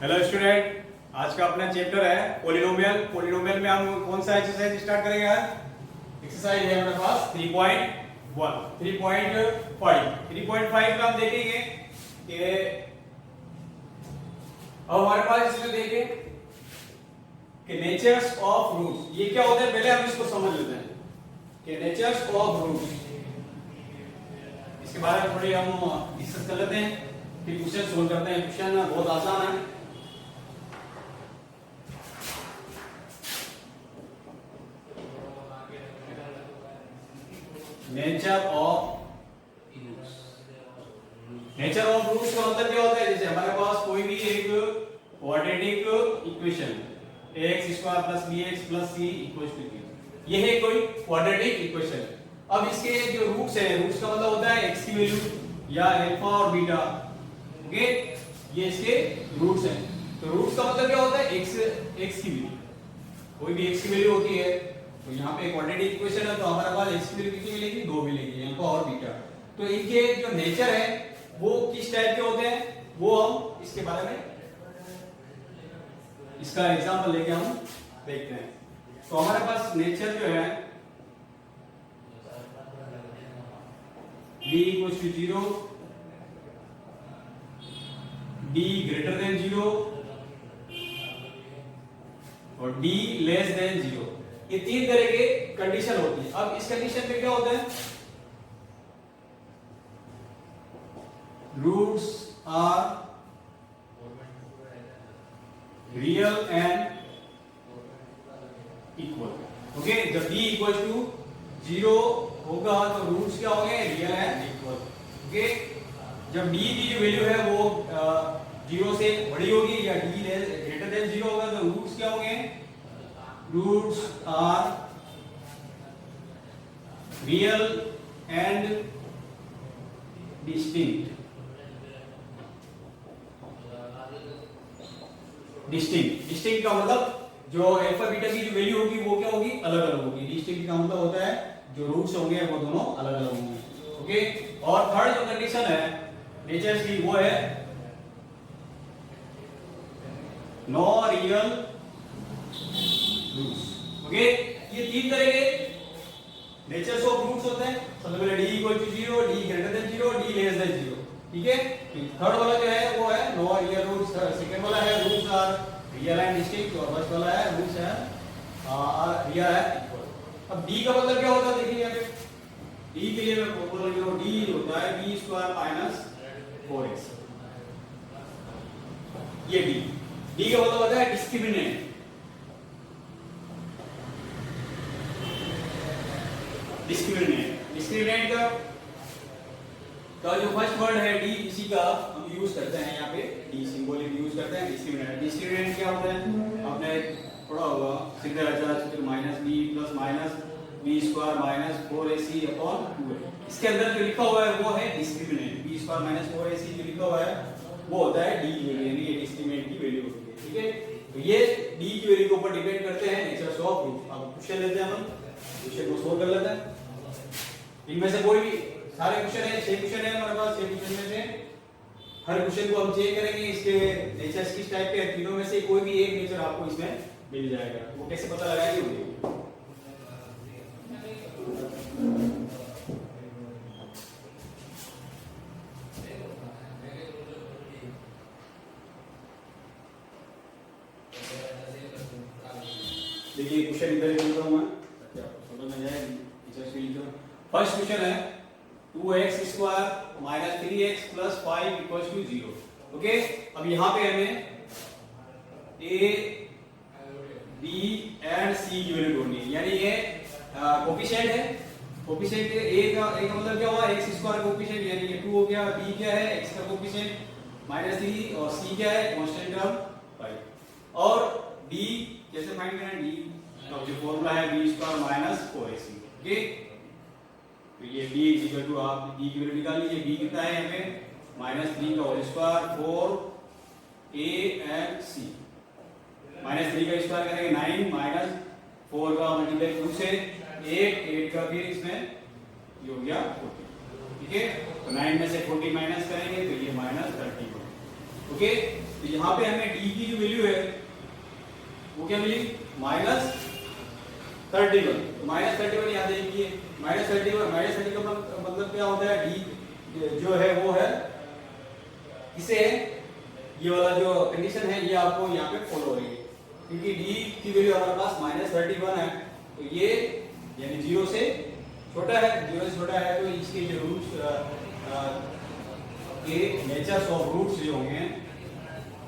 Hello student, आज का अपना चैप्टर है पॉलिनोमियल। पॉलिनोमियल में हम कौन सा एक्सरसाइज स्टार्ट करेंगे यार? एक्सरसाइज है हमारे पास 3.1 3.5 का हम देखेंगे कि अब हमारे पास इसमें देखें कि नेचर्स ऑफ रूट्स ये क्या होता है। पहले हम इसको समझ लेते हैं कि नेचर्स ऑफ रूट्स, इसके बारे में थोड़ी हम डिस्कस कर लेते हैं, फिर क्वेश्चन सोल्व करते हैं। क्वेश्चन बहुत आसान है। Nature of roots, nature of roots का मतलब क्या होता है? जैसे हमारे पास कोई भी एक quadratic equation ax square plus bx plus c equals to 0, ये है कोई क्वाड्रेटिक इक्वेशन। अब इसके जो रूट्स है, रूट्स का मतलब होता है x की वैल्यू या अल्फा और बीटा। ओके, ये इसके रूट्स हैं। तो रूट्स का मतलब क्या होता है? x की वैल्यू, कोई भी x की वैल्यू होती है। तो यहाँ पे क्वाड्रेटिक इक्वेशन है तो हमारे पास x की वैल्यू कितनी मिलेगी? 2 मिलेगी, अल्फा और बीटा। तो इनके जो नेचर है वो किस टाइप के होते हैं, वो हम इसके बारे में इसका एग्जांपल लेके हम देखते हैं। तो हमारे पास नेचर जो है b equals to 0, d greater than 0 और d लेस देन 0, ये तीन तरह के कंडीशन होती है। अब इस कंडीशन में क्या होता है? Roots are real and equal. Okay, जब d इक्वल टू 0 होगा तो रूट्स क्या होंगे? Real and equal. ओके, जब d की जो वैल्यू है वो 0 से बड़ी होगी या d ग्रेटर देन 0 होगा तो रूट्स क्या होंगे? Roots are real and distinct. Distinct का मतलब जो अल्फा बीटा की जो वैल्यू होगी वो क्या होगी? अलग अलग होगी। डिस्टिंक्ट का मतलब होता है जो रूट्स होंगे वो दोनों अलग अलग होंगे। ओके, और थर्ड जो कंडीशन है नेचर्स की वो है नो रियल रूट्स। ओके, ये तीन तरह के नेचर्स ऑफ रूट्स होते हैं। सबसे पहले d equal to 0, d greater than 0, d less than 0। ठीक है, थर्ड वाला जो है वो है नो रियल रूट्स। सेकंड वाला है roots are real and distinct और फर्स्ट वाला है roots are real and equal. अब d का मतलब क्या होता है? देखिए यहाँ पे d के लिए मैं बोल रहा हूं, d होता है b स्क्वायर माइनस 4x। ये d का मतलब होता है डिस्क्रिमिनेंट। डिस्क्रिमिनेंट का जो फर्स्ट वर्ड है डी, इसी का हम यूज करते हैं यहाँ पे, डी सिंबॉलिक यूज करते हैं। डिस्क्रिमिनेंट क्या होता है? आपने पढ़ा होगा सीधे सूत्र minus B plus minus B square minus 4ac upon 2a। इसके अंदर जो लिखा हुआ है वो है discriminant. B square minus 4ac जो लिखा हुआ है वो होता है डी की वैल्यू, यानी ये डिस्क्रिमिनेंट की वैल्यू होती है। ठीक है, तो ये डी की वैल्यू के ऊपर डिपेंड करते हैं नेचर्स ऑफ रूट्स। अब क्वेश्चन लेते हैं, हम क्वेश्चन को सोल्व कर लेते हैं। इनमें से कोई भी सारे क्वेश्चन है, 6 क्वेश्चन है हमारे पास। 6 क्वेश्चन में से हर क्वेश्चन को हम चेक करेंगे इसके नेचर्स किस टाइप के हैं। तीनों में से कोई भी एक नेचर आपको इसमें मिल जाएगा। वो कैसे पता लगाएंगे? देखिए क्वेश्चन इधर लिख रहा हूं मैं, ताकि आपको समझ में जाए टीचर्स के लिए। फर्स्ट क्वेश्चन है 2x square minus 3x plus 5 equals to 0। Okay, अब यहाँ पे हमें a b एंड c की वैल्यू ढूंढनी है। यानी ये कोफिशिएंट है। कोफिशिएंट a का मतलब क्या हुआ? x स्क्वायर कोफिशिएंट, यानी ये 2 हो गया। b क्या है? x का कोफिशिएंट माइनस 3 और c क्या है? Constant term 5। और d कैसे फाइंड करें? d का जो फॉर्मूला है b square minus 4ac। Okay, तो ये b इक्वल टू, आप d की वैल्यू निकाल लीजिए। b कितना है यहाँ पे? माइनस 3 का whole square 4a and c। Minus 3 का स्क्वायर करेंगे 9, माइनस 4 का मल्टीप्लाई 2 से 8 का फिर इसमें ये हो गया 40। ठीक है, तो 9 में से 40 माइनस करेंगे तो ये माइनस 30 होगा। ओके, तो यहाँ पे हमें डी की जो वैल्यू है वो क्या मिली -31। तो -31 याद रखिए, -30 का मतलब क्या होता है, डी जो है वो है इसे, ये वाला जो कंडीशन है ये आपको यहाँ पे फॉलो हो रही है, क्योंकि डी की वैल्यू हमारे पास -31 है, तो ये यानी 0 से छोटा है, 0 से छोटा है, तो इसके जो रूट्स के नेचर्स ऑफ रूट्स जो होंगे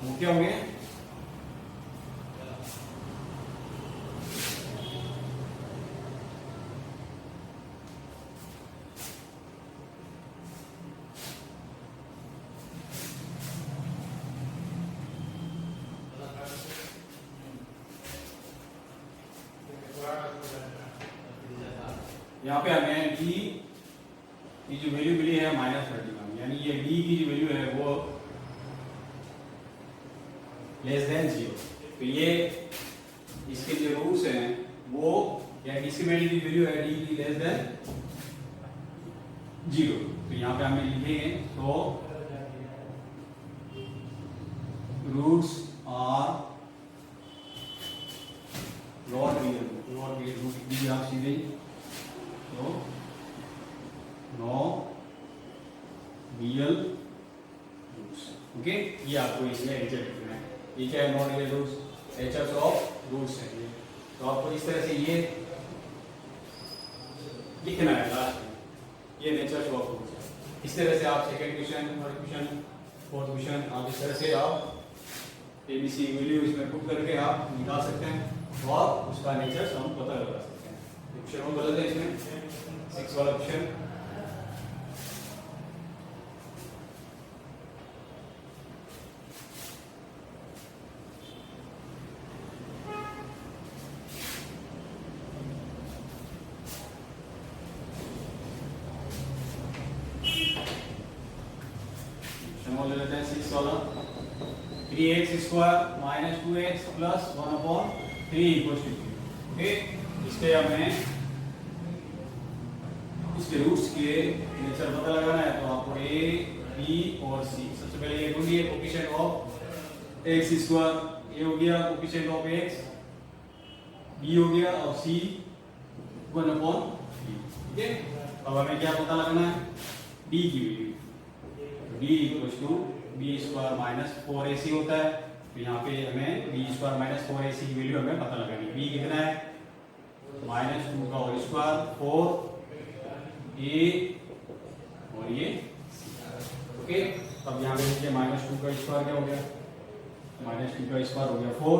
वो क्या होंगे, यहाँ पे हमें डी की जो वैल्यू मिली है -31, यानी ये डी की जो वैल्यू है वो <0, तो ये इसके जो रूट्स हैं वो, या डिस्क्रिमिनेंट की वैल्यू है डी की <0, तो यहाँ पे हमें लिखेंगे, तो roots are not real root D आप सीधे, तो नो रियल रूट्स। ओके, ये आपको इसमें एग्जैक्ट लिखना है, ये क्या है, non real roots, natures of roots है ये, तो आपको इस तरह से ये लिखना है लास्ट में, ये नेचर्स ऑफ रूट्स है। इस तरह से आप second question, third question, fourth question, आप इस तरह से आप एबीसी वैल्यू इसमें पुट करके आप निकाल सकते हैं और उसका नेचर्स हम पता लगा सकते हैं। क्वेश्चन वो गलत है इसमें, 6 वाला क्वेश्चन, ले लेते हैं 6 वाला, 3x² - 2x + 1/3 = 2। ओके, इसके हमें इसके रूट्स के नेचर पता लगाना है, तो आपको a, b और c, सबसे पहले ये ढूंढिए कोएफिशिएंट ऑफ x², ये हो गया कोएफिशिएंट ऑफ x, b हो गया और c 1/3। ठीक है, अब हमें क्या पता लगाना है, d की वैल्यू, d = b² - 4ac होता है, तो यहाँ पे हमें b² - 4ac की वैल्यू हमें पता लगानी है। b कितना है, -2 का होल स्क्वायर, 4 a और ये c। ओके, अब यहाँ पे देखिए -2 का स्क्वायर क्या हो गया, -2 का स्क्वायर हो गया 4,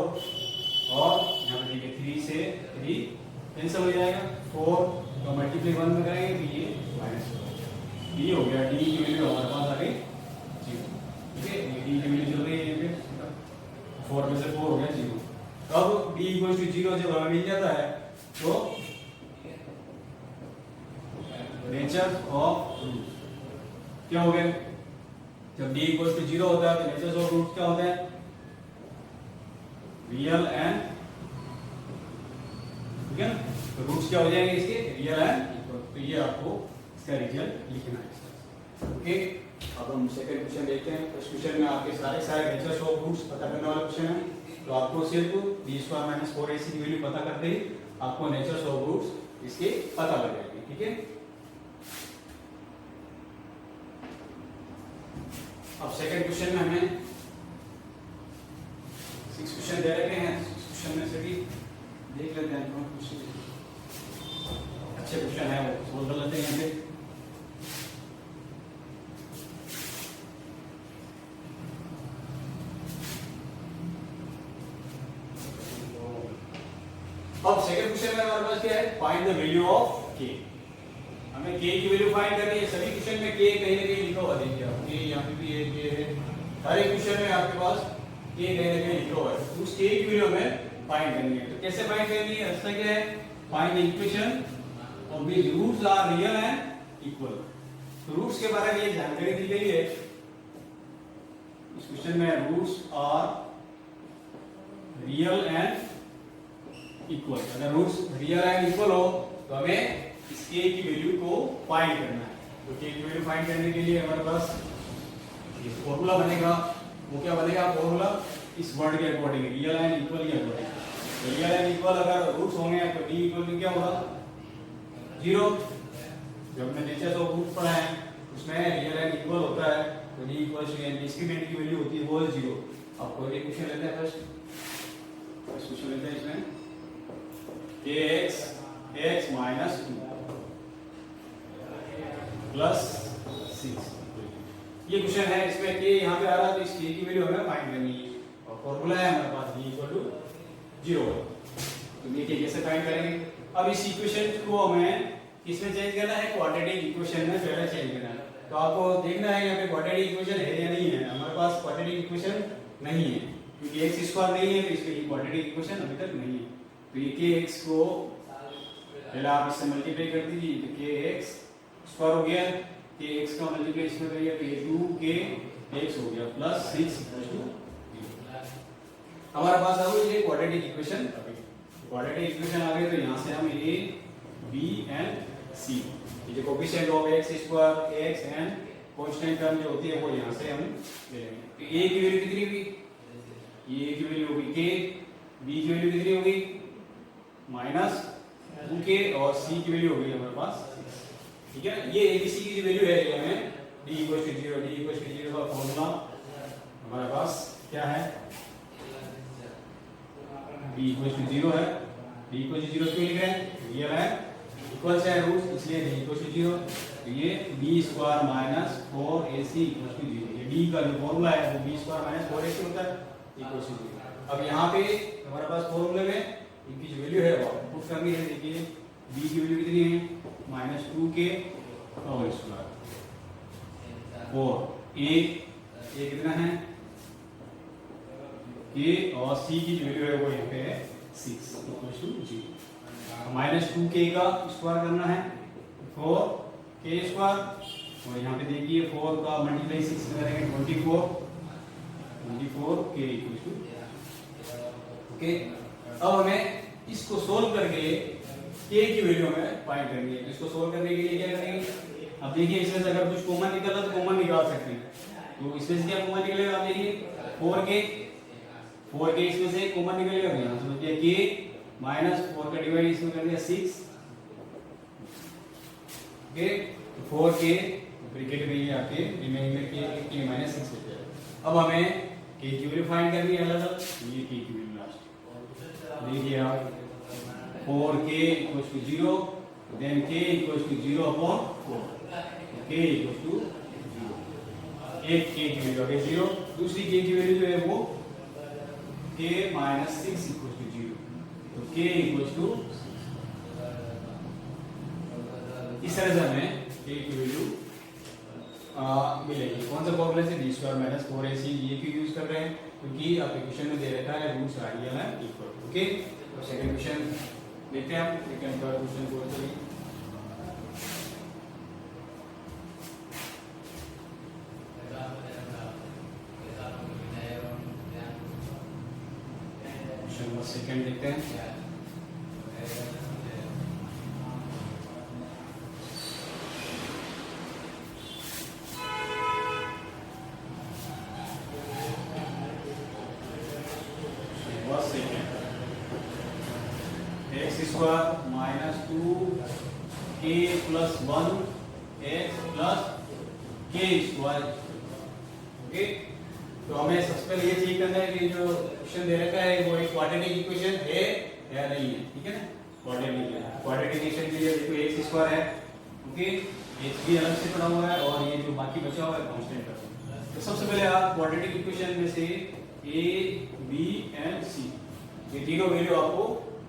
और यहाँ पे देखिए 3 से 3 कैंसिल हो जाएगा, 4 का मल्टीप्लाई 1 में करेंगे तो ये -2 हो गया, d की वैल्यू हमारे पास आ गई 0। ठीक है, d की वैल्यू चल रही है यहाँ पे, 4 में से 4 हो गया 0। अब d = 0 जब हमें मिल जाता है तो नेचर ऑफ रूट क्या हो गए, जब d = 0 होता है तो नेचर ऑफ रूट क्या होता है, रियल एंड, ठीक है, तो रूट्स क्या हो जाएंगे इसके, रियल एंड इक्वल, तो ये आपको इसका रिजल्ट लिखना है। ओके, अब हम सेकंड क्वेश्चन देखते हैं। इस क्वेश्चन में आपके सारे नेचर्स ऑफ रूट्स पता करने वाला क्वेश्चन है, तो आपको सिर्फ b² - 4ac की वैल्यू पता करते ही आपको नेचर्स ऑफ रूट्स इसके पता लग जाएंगे। ठीक है, अब सेकंड क्वेश्चन में हमें 6 क्वेश्चन दे रखे हैं, 6 क्वेश्चन में से भी देख लेते हैं कौन क्वेश्चन अच्छे क्वेश्चन है वो सोल्व कर लेते हैं यहाँ पे। अब सेकंड क्वेश्चन में हमारे पास क्या है, find the value of k। हमें k की वैल्यू फाइंड करनी है, सभी क्वेश्चन में k कहीं ना कहीं लिखा हुआ देखिए आप, k यहाँ पे भी है, k है, हर एक क्वेश्चन में आपके पास k कहीं ना कहीं लिखा हुआ है, तो उस k की वैल्यू हमें फाइंड करनी है। तो कैसे फाइंड करनी है, रास्ता क्या है, find the equation of which roots are real and equal. तो रूट्स के बारे में ये जानकारी दी गई है इस क्वेश्चन में, roots are real and equal. अगर रूट्स रियल एंड इक्वल हो तो हमें इस k की वैल्यू को फाइंड करना है। तो k की वैल्यू फाइंड करने के लिए हमारे पास ये फॉर्मूला बनेगा, वो क्या बनेगा फॉर्मूला इस वर्ड के अकॉर्डिंग, रियल एंड इक्वल के अकॉर्डिंग। रियल एंड इक्वल अगर रूट्स होंगे तो d इक्वल टू क्या होगा 0। जो हमने नेचर ऑफ रूट पढ़ा है उसमें रियल एंड इक्वल होता है तो d equal to n discriminant की वैल्यू होती है वो 0। अब कोई भी क्वेश्चन लेते हैं फर्स्ट क्वेश्चन लेते हैं इसमें kx x माइनस 2 प्लस 6 ये क्वेश्चन है। इसमें k यहाँ पे आ रहा है तो इस k की वैल्यू हमें फाइंड करनी है और फॉर्मूला है हमारे पास d इक्वल टू 0। तो ये कैसे फाइंड करेंगे? अब इस इक्वेशन को हमें किसमें चेंज करना है? क्वाड्रेटिक इक्वेशन में पहले चेंज करना है। तो आपको देखना है यहाँ पे क्वाड्रेटिक इक्वेशन है या नहीं है। हमारे पास क्वाड्रेटिक इक्वेशन नहीं है क्योंकि x स्क्वायर नहीं है तो इसके लिए क्वाड्रेटिक इक्वेशन अभी तक नहीं है। तो ये kx को पहले आप इससे मल्टीप्लाई कर दीजिए तो kx स्क्वायर हो गया, kx का मल्टीप्लाई इसमें करिए तो ये 2kx हो गया प्लस 6 हमारे पास आ गई ये क्वाड्रेटिक इक्वेशन। क्वाड्रेटिक इक्वेशन आ गई तो यहाँ से हम a b एंड c ये जो coefficient of x square x and constant term जो होती है वो यहाँ से हम ले लेंगे। तो a की वैल्यू कितनी होगी? a की वैल्यू होगी k, b की वैल्यू कितनी होगी माइनस 2k और c की वैल्यू होगी हमारे पास 6। ठीक है, ये abc की जो वैल्यू है ये हमें d = 0 d = 0 का फॉर्मूला हमारे पास क्या है? b = 0 है। d = 0 क्यों लिख रहे हैं? रियल है इक्वल से रूट इसलिए d = 0। तो ये b² - 4ac = 0। ये d का जो फॉर्मूला है वो b² - 4ac होता है = 0। अब यहाँ पे हमारे पास फॉर्मूले में इनकी जो वैल्यू है वो पुट करनी है। देखिए b की वैल्यू कितनी है? -2k² और a कितना है k और c की जो वैल्यू है वो यहाँ पे है 6 = 0। -2k का स्क्वायर करना है 4k² और यहाँ पे देखिए 4 का मल्टीप्लाई 6 से करेंगे 24k = 0। ओके, अब हमें इसको सोल्व करके k की वैल्यू हमें फाइंड करनी है। इसको सोल्व करने के लिए क्या करेंगे? अब देखिए इसमें से अगर कुछ कॉमन निकला तो कॉमन निकाल सकते हैं। तो इसमें से क्या कॉमन निकलेगा? आप देखिए 4k इसमें से कॉमन निकलेगा तो यहाँ से बच गया k -4 का डिवाइड इसमें कर दिया 6। ओके, तो 4k ब्रैकेट में ये आके रिमेनिंग में k -6 बच जाएगा। अब हमें k की वैल्यू फाइंड करनी है अलग-अलग। ये k की वैल्यू लास्ट देखिए आप 4k = 0 देन k = 0/4 k = 0। एक k की वैल्यू आ गई 0, दूसरी k की वैल्यू जो है वो k - 6 = 0। तो k = इस तरह से हमें k की वैल्यू मिलेगी। कौन सा फॉर्मूला से? d² - 4ac ये क्यों यूज कर रहे हैं? क्योंकि आपके क्वेश्चन में दे रखा है roots real and equal. Okay, तो सेकंड क्वेश्चन देखते हैं हम। सेकंड क्वेश्चन को चलिए सेकंड देखते हैं। x² - 2k + 1 x + k²। Okay, तो हमें सबसे पहले ये चेक करना है कि जो क्वेश्चन दे रखा है वो एक क्वाड्रेटिक इक्वेशन है या नहीं है। ठीक है ना, क्वाड्रेटिक इक्वेशन के लिए देखो x² है। ओके, h भी अलग से पड़ा हुआ है और ये जो बाकी बचा हुआ है कांस्टेंट है। तो सबसे पहले आप क्वाड्रेटिक इक्वेशन में से a b एंड c ये तीनों वैल्यू आपको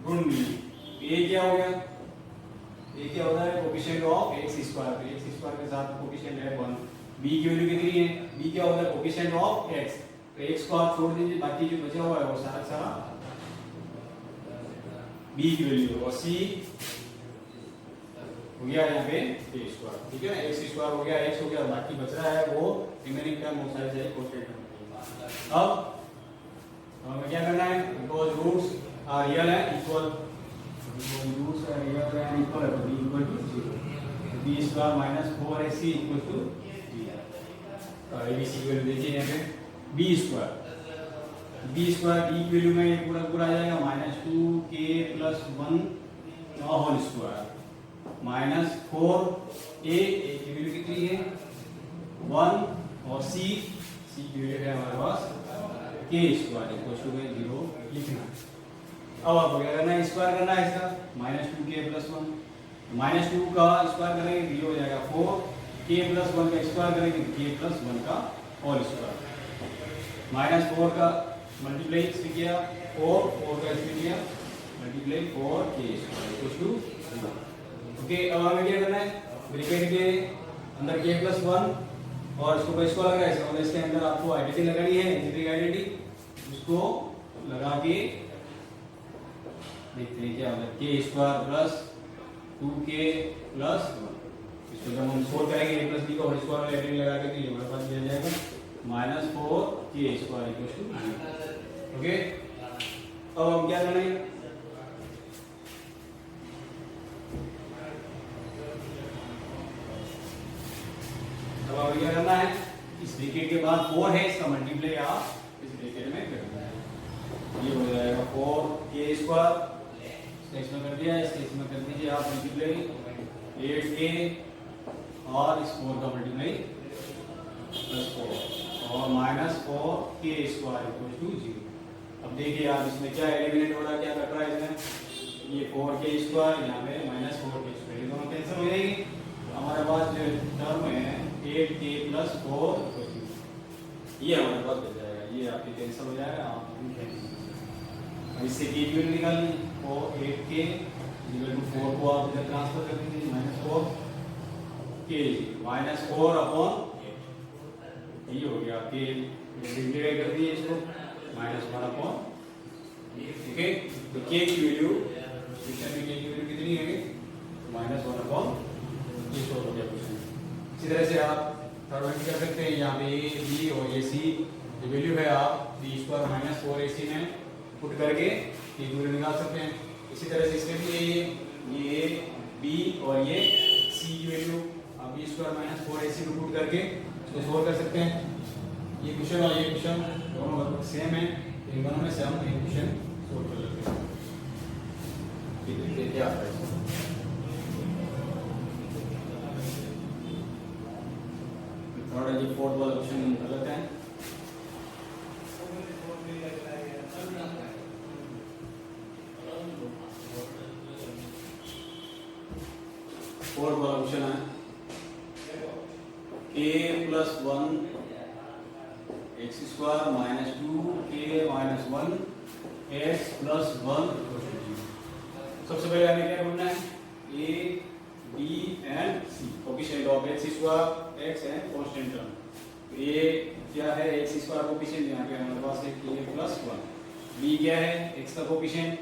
ढूंढनी है। a क्या हो गया? a क्या होता है? कोएफिशिएंट ऑफ x² तो x² के साथ कोएफिशिएंट है 1। b की वैल्यू कितनी है? b क्या होता है? Coefficient of x। तो x को आप छोड़ दीजिए, बाकी जो बचा हुआ है वो सारा b की वैल्यू और c हो गया यहाँ पे a²। ठीक है ना, x² हो गया, x हो गया, बाकी बच रहा है वो रिमेनिंग टर्म वो सारे चाहिए कांस्टेंट टर्म। अब हमें क्या करना है? Because roots are real and equal, roots are real and equal तो b = 0। b² - 4ac = 0। abc की वैल्यू देखिए यहाँ पे बी स्क्वायर डी की वैल्यू में ये पूरा पूरा आ जाएगा -2k + 1 होल स्क्वायर -4a की वैल्यू कितनी है 1 और c की वैल्यू है हमारे पास k स्क्वायर इक्वल टू 0 लिखना। अब आपको क्या करना है स्क्वायर करना है इसका -2k + 1 -2 का स्क्वायर करेंगे 0 हो जाएगा 4 k + 1 का स्क्वायर करेंगे k + 1 का होल स्क्वायर -4 का मल्टीप्लाई इसमें किया 4 का इसमें किया multiply 4k square equal to 0। Okay अब हमें क्या करना है ब्रैकेट के अंदर k + 1 और इसको का स्क्वायर लगा इसका मतलब इसके अंदर आपको आइडेंटिटी लगानी है इंटीग्रल आइडेंटिटी उसको लगा के देखते हैं क्या होगा k square plus 2k plus 1 इसको जब हम सोल्व करेंगे a प्लस b का होल स्क्वायर आइडेंटिटी लगा के तो ये हमारे पास दिया जाएगा -4k square equal to 0। Okay अब हम क्या करेंगे अब हमें क्या करना है इस ब्रैकेट के बाद 4 है इसका मल्टीप्लाई आप इस ब्रैकेट में करना है ये हो जाएगा 4k स्क्वायर इसमें कर दिया इसमें कर दीजिए आप मल्टीप्लाई 8k और इस 4 का मल्टीप्लाई +4 और -4k स्क्वायर इक्वल टू 0। अब देखिए आप इसमें क्या एलिमिनेट हो रहा है क्या कट रहा है इसमें ये 4k स्क्वायर यहाँ पे -4k स्क्वायर ये दोनों कैंसिल हो जाएगी तो हमारे पास जो टर्म है 8k + 4 ये हमारे पास बच जाएगा ये आपके कैंसिल हो जाएगा आप इससे की वैल्यू निकालनी और 8k = 4 को आप इधर ट्रांसफर कर दीजिए -4k -4/8 ये हो गया आपके इंटीग्रेट कर दिए इसको -1/8 ओके तो k की वैल्यू क्वेश्चन में k की वैल्यू कितनी है -1/8 ये सॉल्व हो गया क्वेश्चन। इसी तरह से आप थर्ड वन कर सकते हैं यहाँ पे a b और ये c जो वैल्यू है आप b² -4ac में पुट करके की वैल्यू निकाल सकते हैं। इसी तरह से इसके लिए ये a b और ये c की वैल्यू आप b² -4ac में पुट करके इसको सोल्व कर सकते हैं। ये क्वेश्चन और ये क्वेश्चन दोनों लगभग सेम है इन दोनों में से हम एक क्वेश्चन सोल्व कर लेते हैं। क्या आता है थोड़ा ये फोर्थ वाला क्वेश्चन कर लेते हैं। फोर्थ वाला क्वेश्चन है a + 1 x² -2k - 1 x + 1 सबसे पहले हमें क्या ढूंढना है a b and c coefficient of x² x and constant term a क्या है x² कोएफिशिएंट यहां पे हमारे पास है k + 1 b क्या है x का कोएफिशिएंट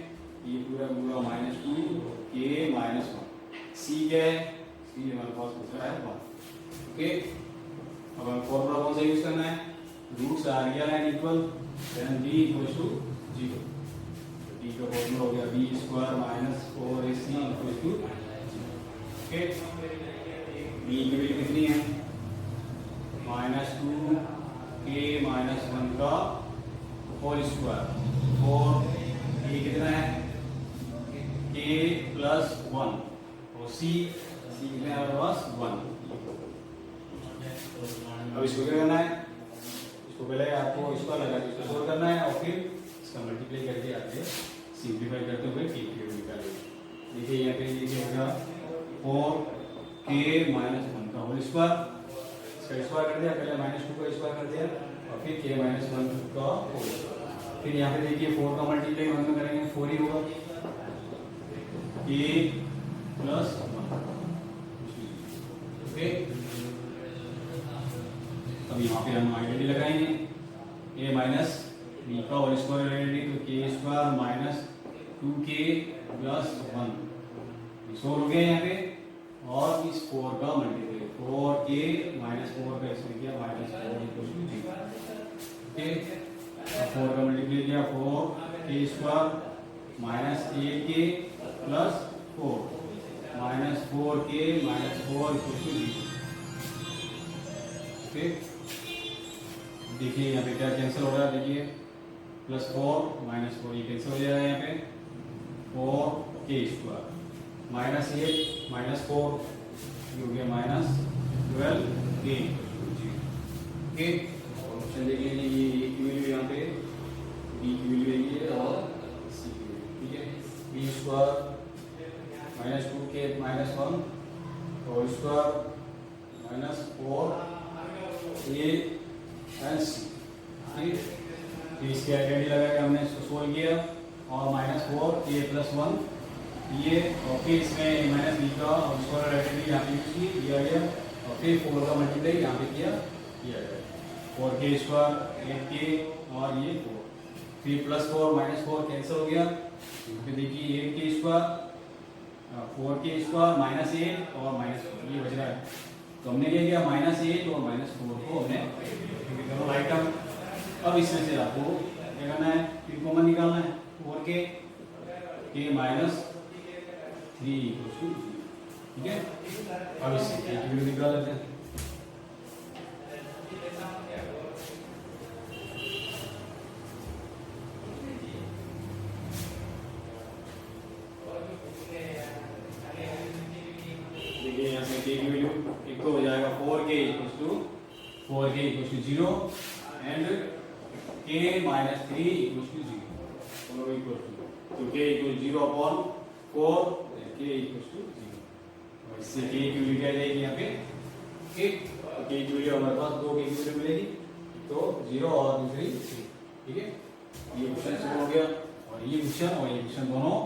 ये पूरा -2k - 1 c क्या है c हमारे पास बचा है 1 ओके अब हम फॉर्मूला कौन सा यूज करना है roots are real and equal then b = 0 d का फॉर्मूला हो गया b² - 4ac = 0 ओके b की वैल्यू कितनी है -2k - 1 का होल स्क्वायर और ये कितना है k + 1 और c कितना है हमारे पास 1। अब इसको क्या करना है इसको पहले आपको इसका लगा के इसको सोल्व करना है और फिर इसका मल्टीप्लाई करके आगे सिंपलीफाई करते हुए k की वैल्यू निकालेंगे। देखिए यहाँ पे ये होगा 4k - 1 का होल स्क्वायर इसका स्क्वायर कर दिया पहले -2 का स्क्वायर कर दिया और फिर k - 1 का होल स्क्वायर फिर यहाँ पे देखिए 4 का मल्टीप्लाई 1 में करेंगे 4 ही होगा k + 1 ओके अब यहाँ पे हम आइडेंटिटी लगाएंगे a माइनस b का होल स्क्वायर आइडेंटिटी तो k² - 2k + 1 सोल्व हो गया यहाँ पे और इस 4 का मल्टीप्लाई 4k - 4 का इसमें किया -4 = 0 ओके 4 का मल्टीप्लाई किया 4k² - 8k + 4 -4k - 4 = 0 ओके देखिए यहाँ पे क्या कैंसिल हो रहा है, देखिए +4 -4 ये कैंसिल हो जाएगा यहाँ पे, 4k² -8 -4 ये हो गया -12k। ओके, ऑप्शन देखिए ये ए की वैल्यू यहाँ पे, बी की वैल्यू ये और सी की वैल्यू, ठीक है। b² -2k -1 whole square -4a and सी, ठीक। तो इसके आइडेंटिटी लगा के हमने इसको सोल्व किया और -4a+1 ये, और फिर इसमें -b का स्क्वायर आइडेंटिटी यहाँ पे यूज की दिया गया, और फिर 4 का मल्टीप्लाई यहाँ पे किया गया, 4k² 8k और ये 4, फिर +4 -4 कैंसिल हो गया, फिर देखिए 8k² 4k² -8 और -4 ये बच रहा है। तो हमने क्या किया, -8 और -4 को हमने दोनों आइटम। अब इसमें से आपको क्या करना है, फिर कॉमन निकालना है, 4k k -3 = 0, ठीक है। अब इससे k की वैल्यू निकाल लेते हैं। देखिए यहाँ से k की वैल्यू एक तो हो जाएगा 4k = 0 एंड k -3 = 0, दोनों इक्वल टू, तो k = 0/4 k = 0, और इससे k की वैल्यू क्या जाएगी यहाँ पे, ठीक। तो k की वैल्यू हमारे पास दो k की वैल्यू मिलेगी, तो 0 और दूसरी 3, ठीक है। ये क्वेश्चन शुरू हो गया, और ये क्वेश्चन दोनों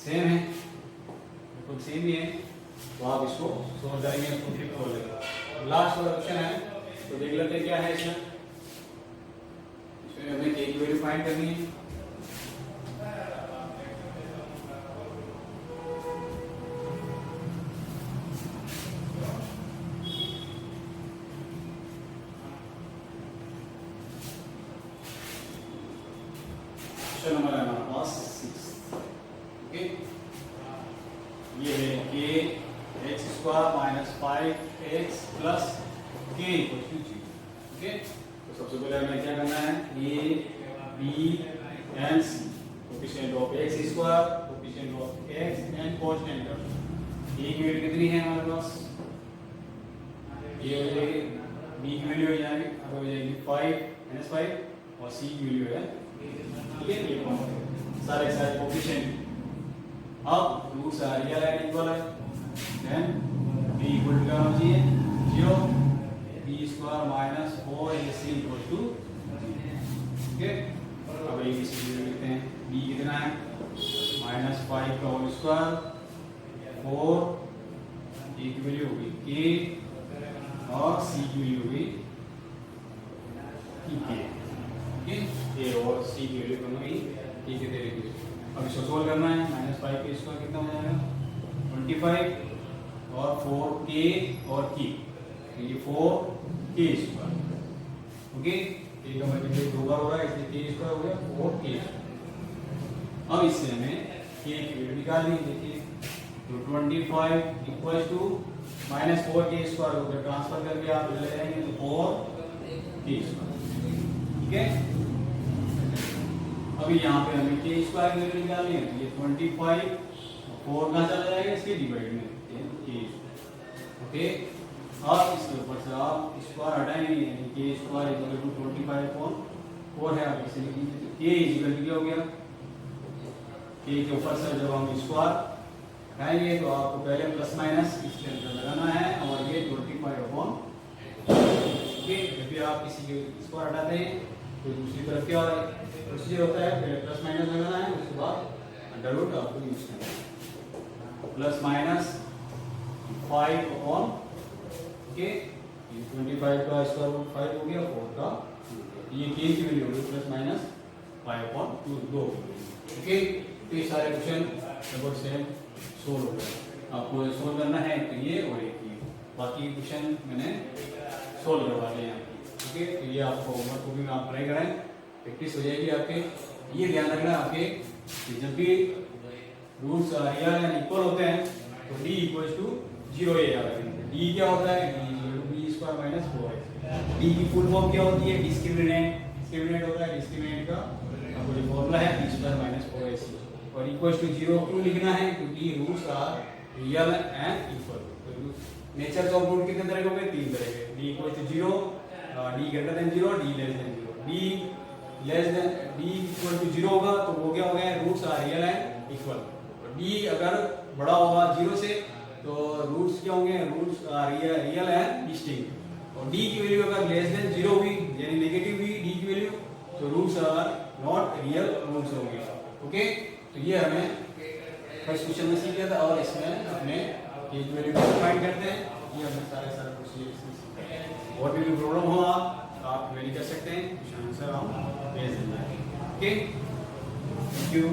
सेम है, बिल्कुल सेम ही है, तो आप इसको सोल्व करेंगे, इसको फ्लिप कर लेंगे। लास्ट वाला क्वेश्चन है, तो देख लेते हैं क्या है इसमें हमें k की वैल्यू फाइंड करनी है। क्वेश्चन नंबर है हमारे पास 6, ओके। ये है k x² -5x + k = 0, okay. तो सबसे पहले हमें क्या करना है, a b and c, coefficient of x², coefficient of x and constant term. a की वैल्यू कितनी है हमारे पास, ये हो जाएगी, b की वैल्यू हो जाएगी 5 और c की वैल्यू है, ठीक है। ये सारे कोएफिशिएंट, अब roots are real and equal है, देन b इक्वल टू क्या होना चाहिए 0, b² -4ac = 0, ठीक है। अब एक इसकी वैल्यू लिखते हैं, b कितना है -5 का होल स्क्वायर, 4 a की वैल्यू होगी k और c की वैल्यू होगी k, ठीक है। a और c की वैल्यू दोनों ही k के तरीके से। अब इसको सोल्व करना है, -5 का स्क्वायर कितना हो जाएगा 25 और 4k और k, ये 4k², ओके। k का मल्टीप्लाई 2 बार हो रहा है, इसलिए k² हो गया 4k²। अब इससे हमें k की वैल्यू निकालनी है, देखिए तो 25 = -4k² हो गया, ट्रांसफर करके आप ले जाएंगे तो 4k², ठीक है। अभी यहाँ पे हमें k² की वैल्यू निकालनी है, तो ये 25 4 कहाँ चला जाएगा, इसके डिवाइड में k², ओके। अब इसके ऊपर से आप स्क्वायर हटाएंगे, यानी k² = 25/4 है, आप इसे लिख लीजिए, k क्या हो गया, k के ऊपर से जब हम स्क्वायर हटाएंगे तो आपको पहले प्लस माइनस इसके अंदर लगाना है, और ये 25/4, ओके। जब भी आप किसी के स्क्वायर हटाते हैं तो दूसरी तरफ क्या प्रोसीजर होता है, पहले प्लस माइनस लगाना है, उसके बाद अंडर रूट आपको यूज करना है, प्लस माइनस 5/, ओके। 25 का स्क्वायर रूट 5 हो गया, 4 का, ये k की वैल्यू होगी +-5/2, ओके। तो ये सारे क्वेश्चन लगभग सेम सोल्व हो गए, आपको सोल्व करना है तो ये और एक ये, बाकी क्वेश्चन मैंने सोल्व करवा दिए हैं, ओके। तो ये आपको होमवर्क को भी आप ट्राई करें, प्रैक्टिस हो जाएगी आपके। ये ध्यान रखना आपके कि जब भी रूट्स रियल एंड इक्वल होते हैं तो d = 0 ये याद रखेंगे। d क्या होता है, d = b² - 4x, डी की फुल फॉर्म क्या होती है? डिस्क्रिमिनेंट। डिस्क्रिमिनेंट होता है, डिस्क्रिमिनेंट का जो फॉर्मूला है d स्क्वायर माइनस 4ac और इक्वल टू 0 क्यों लिखना है? क्योंकि roots are real and equal. Nature of root कितने तरह के होंगे? 3 तरह के। d equal to 0, d greater than 0, d less than 0। d less than d equal to 0 होगा तो वो क्या हो गया? Roots are real and equal. d अगर बड़ा होगा 0 से तो रूट्स क्या होंगे? Roots are real and distinct. और d की वैल्यू अगर लेस देन 0 हुई यानी नेगेटिव हुई d की वैल्यू तो roots are not real roots होंगे। ओके, तो ये हमें फर्स्ट क्वेश्चन में सीख लिया था और इसमें अपने ये जो वैल्यू फाइंड करते हैं ये हमने सारे प्रोसीजर इसमें सीखा है। और भी प्रॉब्लम हो आप वेरी कर सकते हैं, आंसर हम भेज देना है। Okay, thank you.